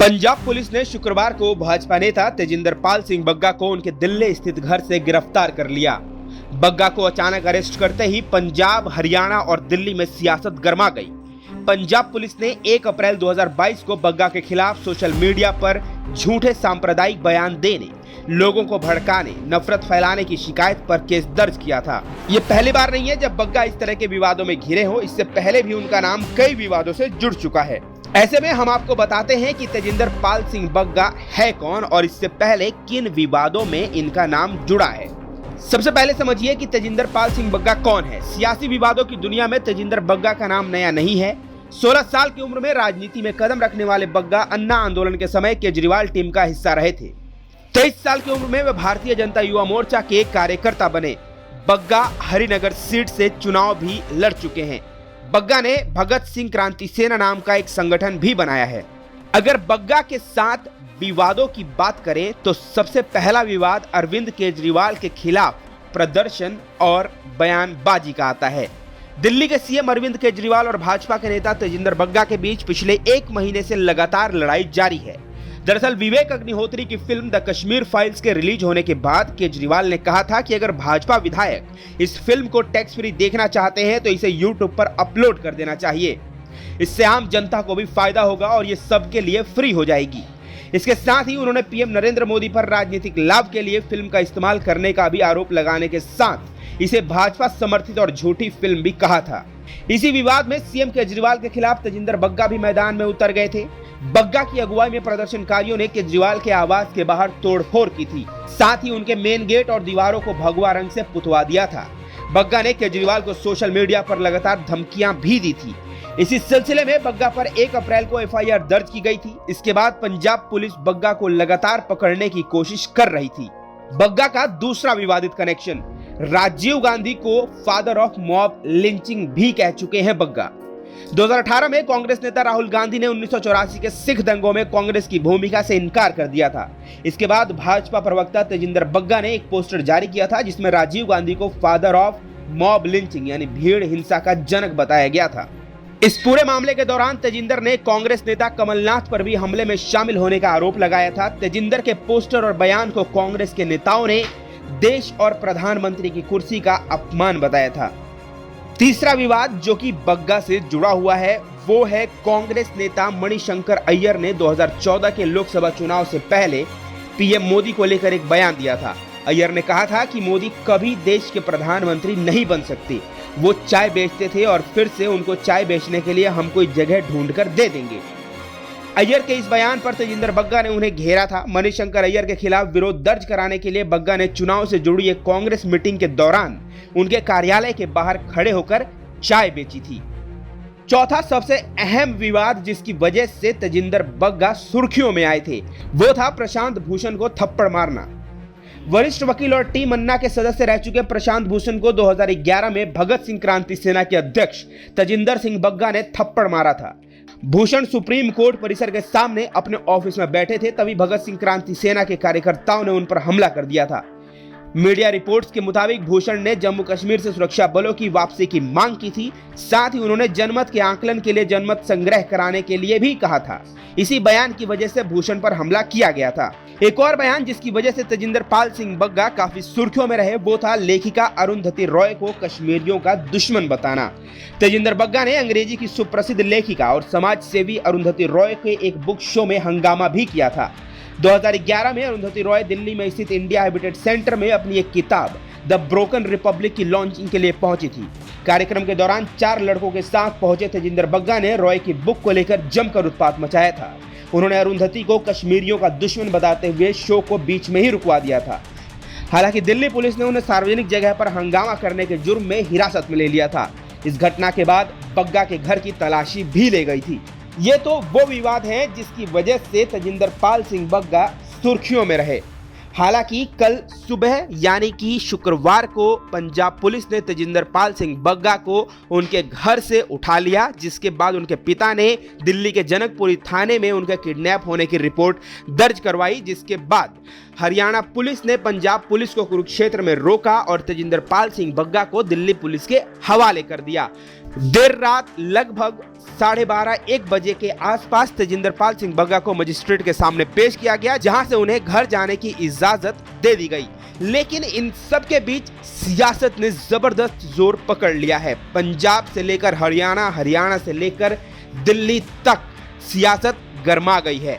Punjab police ने शुक्रवार को भाजपा नेता तेजिंदर पाल सिंह बग्गा को उनके दिल्ली स्थित घर से गिरफ्तार कर लिया। बग्गा को अचानक अरेस्ट करते ही पंजाब, हरियाणा और दिल्ली में सियासत गर्मा गई। पंजाब पुलिस ने 1 अप्रैल 2022 को बग्गा के खिलाफ सोशल मीडिया पर झूठे सांप्रदायिक बयान देने, लोगों को भड़काने, नफरत फैलाने की शिकायत पर केस दर्ज किया था। ये पहली बार नहीं है जब बग्गा इस तरह के विवादों में घिरे हो। इससे पहले भी उनका नाम कई विवादों से जुड़ चुका है। ऐसे में हम आपको बताते हैं कि तेजिंदर पाल सिंह बग्गा है कौन और इससे पहले किन विवादों में इनका नाम जुड़ा है। सबसे पहले समझिए कि तेजिंदर पाल सिंह बग्गा कौन है। सियासी विवादों की दुनिया में तेजिंदर बग्गा का नाम नया नहीं है। 16 साल की उम्र में राजनीति में कदम रखने वाले बग्गा अन्ना आंदोलन के समय केजरीवाल टीम का हिस्सा रहे थे। 23 साल की उम्र में वे भारतीय जनता युवा मोर्चा के एक कार्यकर्ता बने। बग्गा हरिनगर सीट से चुनाव भी लड़ चुके हैं। बग्गा ने भगत सिंह क्रांति सेना नाम का एक संगठन भी बनाया है। अगर बग्गा के साथ विवादों की बात करें तो सबसे पहला विवाद अरविंद केजरीवाल के खिलाफ प्रदर्शन और बयानबाजी का आता है। दिल्ली के सीएम अरविंद केजरीवाल और भाजपा के नेता तेजिंदर बग्गा के बीच पिछले 1 महीने से लगातार लड़ाई जारी है। दरअसल विवेक अग्निहोत्री की फिल्म द कश्मीर फाइल्स के रिलीज होने के बाद केजरीवाल ने कहा था कि अगर भाजपा विधायक इस फिल्म को टैक्स फ्री देखना चाहते हैं तो इसे यूट्यूब पर अपलोड कर देना चाहिए। इससे आम जनता को भी फायदा होगा और ये सबके लिए फ्री हो जाएगी। इसके साथ ही उन्होंने पीएम नरेंद्र मोदी पर राजनीतिक लाभ के लिए फिल्म का इस्तेमाल करने का भी आरोप लगाने के साथ इसे भाजपा समर्थित और झूठी फिल्म भी कहा था। इसी विवाद में सीएम केजरीवाल के खिलाफ तेजिंदर बग्गा भी मैदान में उतर गए थे। बग्गा की अगुवाई में प्रदर्शनकारियों ने केजरीवाल के आवास के बाहर तोड़फोड़ की थी। साथ ही उनके मेन गेट और दीवारों को भगवा रंग से पुतवा दिया था। बग्गा ने केजरीवाल को सोशल मीडिया पर लगातार धमकियां भी दी थी। इसी सिलसिले में बग्गा पर 1 अप्रैल को एफआईआर दर्ज की गई थी। इसके बाद पंजाब पुलिस बग्गा को लगातार पकड़ने की कोशिश कर रही थी। बग्गा का दूसरा विवादित कनेक्शन, राजीव गांधी को फादर ऑफ मॉब लिंचिंग भी कह चुके हैं बग्गा। 2018 में कांग्रेस नेता राहुल गांधी ने 1984 के सिख दंगों में कांग्रेस की भूमिका से इनकार कर दिया था। इसके बाद भाजपा प्रवक्ता तेजिंदर बग्गा ने एक पोस्टर जारी किया था जिसमें राजीव गांधी को फादर ऑफ मॉब लिंचिंग यानी भीड़ हिंसा का जनक बताया गया था। इस पूरे मामले के दौरान तेजिंदर ने कांग्रेस नेता कमलनाथ पर भी हमले में शामिल होने का आरोप लगाया था। तेजिंदर के पोस्टर और बयान को कांग्रेस के नेताओं ने देश और प्रधानमंत्री की कुर्सी का अपमान बताया था। तीसरा विवाद जो कि बग्गा से जुड़ा हुआ है वो है कांग्रेस नेता मणिशंकर अय्यर ने 2014 के लोकसभा चुनाव से पहले पीएम मोदी को लेकर एक बयान दिया था। अय्यर ने कहा था कि मोदी कभी देश के प्रधानमंत्री नहीं बन सकते। वो चाय बेचते थे और फिर से उनको चाय बेचने के लिए हम कोई जगह ढूंढकर दे देंगे। अय्यर के इस बयान पर तेजिंदर बग्गा ने उन्हें घेरा था। मणिशंकर अय्यर के खिलाफ विरोध दर्ज कराने के लिए बग्गा ने चुनाव से जुड़ी एक कांग्रेस मीटिंग के दौरान उनके कार्यालय के बाहर खड़े होकर चाय बेची थी। चौथा सबसे अहम विवाद जिसकी वजह से तेजिंदर बग्गा सुर्खियों में आए थे वो था प्रशांत भूषण को थप्पड़ मारना। वरिष्ठ वकील और टीम अन्ना के सदस्य रह चुके प्रशांत भूषण को 2011 में भगत सिंह क्रांति सेना के अध्यक्ष तेजिंदर सिंह बग्गा ने थप्पड़ मारा था। भूषण सुप्रीम कोर्ट परिसर के सामने अपने ऑफिस में बैठे थे, तभी भगत सिंह क्रांति सेना के कार्यकर्ताओं ने उन पर हमला कर दिया था। मीडिया रिपोर्ट्स के मुताबिक भूषण ने जम्मू कश्मीर से सुरक्षा बलों की वापसी की मांग की थी। साथ ही उन्होंने जनमत के आकलन के लिए जनमत संग्रह कराने के लिए भी कहा था। इसी बयान की वजह से भूषण पर हमला किया गया था। एक और बयान जिसकी वजह से तेजिंदर पाल सिंह बग्गा काफी सुर्खियों में रहे वो था लेखिका अरुंधति रॉय को कश्मीरियों का दुश्मन बताना। तेजिंदर बग्गा ने अंग्रेजी की सुप्रसिद्ध लेखिका और समाज सेवी अरुंधति रॉय के एक बुक शो में हंगामा भी किया था। 2011 में अरुंधति रॉय दिल्ली में स्थित इंडिया हैबिटेट सेंटर में अपनी एक किताब द ब्रोकन रिपब्लिक की लॉन्चिंग के लिए पहुंची थी। कार्यक्रम के दौरान 4 लड़कों के साथ पहुंचे तेजिंदर बग्गा ने रॉय की बुक को लेकर जमकर उत्पात मचाया था। उन्होंने अरुंधति को कश्मीरियों का दुश्मन बताते हुए शो को बीच में ही रुकवा दिया था। हालांकि दिल्ली पुलिस ने उन्हें सार्वजनिक जगह पर हंगामा करने के जुर्म में हिरासत में ले लिया था। इस घटना के बाद बग्गा के घर की तलाशी भी ले गई थी। ये तो वो विवाद है जिसकी वजह से तेजिंदर पाल सिंह बग्गा सुर्खियों में रहे। हालांकि कल सुबह यानी कि शुक्रवार को पंजाब पुलिस ने तेजिंदर पाल सिंह बग्गा को उनके घर से उठा लिया, जिसके बाद उनके पिता ने दिल्ली के जनकपुरी थाने में उनके किडनैप होने की रिपोर्ट दर्ज करवाई। जिसके बाद हरियाणा पुलिस ने पंजाब पुलिस को कुरुक्षेत्र में रोका और तेजिंदर पाल सिंह बग्गा को दिल्ली पुलिस के हवाले कर दिया। देर रात लगभग 12:30-1 बजे के आसपास तेजिंदरपाल सिंह बग्गा को मजिस्ट्रेट के सामने पेश किया गया, जहां से उन्हें घर जाने की इजाजत दे दी गई। लेकिन इन सब के बीच सियासत ने जबरदस्त जोर पकड़ लिया है। पंजाब से लेकर हरियाणा, हरियाणा से लेकर दिल्ली तक सियासत गर्मा गई है।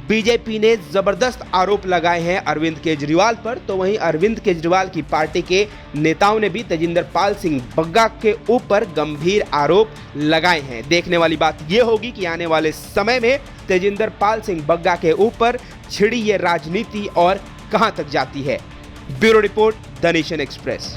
बीजेपी ने जबरदस्त आरोप लगाए हैं अरविंद केजरीवाल पर, तो वहीं अरविंद केजरीवाल की पार्टी के नेताओं ने भी तेजिंदरपाल सिंह बग्गा के ऊपर गंभीर आरोप लगाए हैं। देखने वाली बात यह होगी कि आने वाले समय में तेजिंदरपाल सिंह बग्गा के ऊपर छिड़ी ये राजनीति और कहां तक जाती है। Bureau report, the nation express.